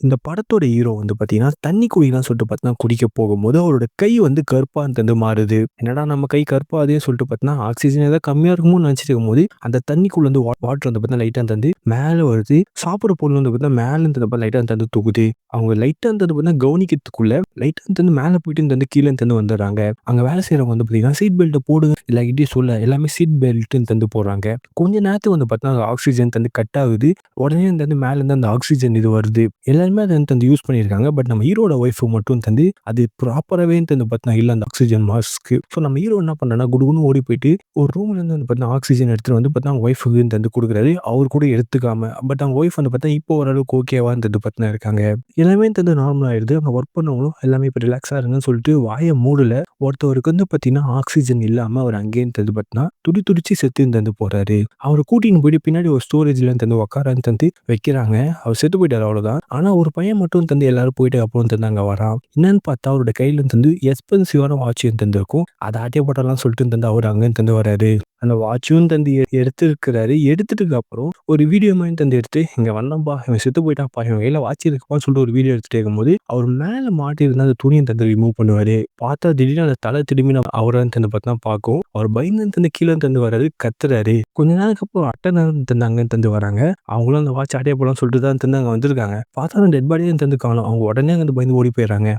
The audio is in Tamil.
இந்த படத்தோட ஹீரோ வந்து பார்த்தீங்கன்னா, தண்ணி குடிக்கலாம்னு சொல்லிட்டு பார்த்தீங்கன்னா, குடிக்க போகும்போது அவரோட கை வந்து கருப்பா வந்து மாறுது. என்னடா நம்ம கை கருப்பாகுதேன்னு சொல்லிட்டு பார்த்தீங்கன்னா, ஆக்ஸிஜன் ஏதாவது கம்மியா இருக்குமோன்னு நினைச்சிட்டு இருக்கும்போது, அந்த தண்ணிக்குள்ள வந்து வாட்டர் வந்து பார்த்தீங்கன்னா, லைட்டா வந்து மேல வருது. சாப்பிடுற பொருள் வந்து பார்த்தீங்கன்னா, மேல இருந்து லைட்டா வந்து தூக்குது. அவங்க லைட்டா வந்து பார்த்தீங்கன்னா, கவனிக்கிறதுக்குள்ள லைட்டா வந்து மேல போயிட்டு இந்த வந்து கீழ வந்து வந்துடுறாங்க. அங்க வேலை செய்றவங்க வந்து பார்த்தீங்கன்னா, சீட் பெல்ட்ட போடுங்க எல்லார்கிட்டயும் சொல்ல எல்லாமே சீட் பெல்ட்ன்னு வந்து போடுறாங்க. கொஞ்ச நேரத்துக்கு வந்து பார்த்தீங்கன்னா, ஆக்ஸிஜன் வந்து கட் ஆகுது. உடனே வந்து மேலேருந்து அந்த ஆக்ஸிஜன் இது வருது. எல்லாருமே அத வந்து யூஸ் பண்ணியிருக்காங்க. பட் நம்ம ஹீரோட ஒய்ஃப் மட்டும் தந்து அது ப்ராப்பராவே வந்து பார்த்தீங்கன்னா இல்ல அந்த ஆக்ஸிஜன் மாஸ்க்கு. ஸோ நம்ம ஹீரோ என்ன பண்றாருன்னா, குடுகுடுன்னு ஓடி போயிட்டு ஒரு ரூம்லேருந்து வந்து பார்த்தீங்கன்னா ஆக்ஸிஜன் எடுத்துட்டு வந்து பார்த்தீங்கன்னா அவங்க ஒய்ஃப்க்கு வந்து குடுக்குறாரு. அவரு கூட எடுத்துக்காம. பட் அவங்க ஒய்ஃப் வந்து பார்த்தா இப்போ ஓரளவுக்கு ஓகேவா வந்து பார்த்தீங்கன்னா இருக்காங்க. எல்லாமே வந்து நார்மல் ஆயிடுது. அங்க ஒர்க் பண்ணவங்களும் எல்லாமே இப்ப ரிலாக்ஸா இருங்கன்னு சொல்லிட்டு வாய மூடல. ஒருத்தவருக்கு வந்து பார்த்தீங்கன்னா ஆக்ஸிஜன் இல்லாம அவர் அங்கேயே வந்து பார்த்தீங்கன்னா துடிச்சு செத்து வந்து போறாரு. அவர கூட்டின்னு போயிட்டு பின்னாடி ஒரு ஸ்டோரேஜ்ல வந்து உட்காரன்னு தந்து வைக்கிறாங்க. அவர் செத்து போயிட்டாரு அவ்வளோதான். ஆனா ஒரு பையன் மட்டும் தந்து எல்லாரும் போயிட்டு அப்புறம் தந்து அங்க வரான். என்னன்னு பார்த்தா அவரோட கையில தந்து எக்ஸ்பென்சிவான வாட்ச் தந்திருக்கும். அத ஆட்டய போட்டுடலாம்னு சொல்லிட்டு தந்து அவரு அங்க தந்து வராரு. அந்த வாட்சும் தந்து எடுத்திருக்கிறாரு. எடுத்துட்டுக்கு அப்புறம் ஒரு வீடியோ மாரி தந்து எடுத்து, "இங்க வந்தான்பா, இவன் செத்து போயிட்டான்ப்பா, இவன் கையில வாட்ச் இருக்குப்பான்னு" சொல்லிட்டு ஒரு வீடியோ எடுத்துட்டே இருக்கும்போது, அவர் மேல மாட்டியிருந்த அந்த துணிய தந்து ரிமூவ் பண்ணுவாரு. பார்த்தா திடீர்னு அந்த தல திரும்பி அவர தந்து பார்த்தா பார்க்கும். அவர் பயந்து தந்து கீழ தந்து வராரு, கத்துறாரு. கொஞ்ச நேரத்துக்கு அப்புறம் அட்டெண்டர் தந்து அங்க தந்து வராங்க. அவங்களும் அந்த வாட்ச் ஆட்டய போடலாம்னு சொல்லிட்டு தான் தந்து அங்க வந்திருக்காங்க. பார்த்தா அந்த டெட் பாடியே தந்து காணோம். அவங்க உடனே அங்க பயந்து ஓடி போயிடுறாங்க.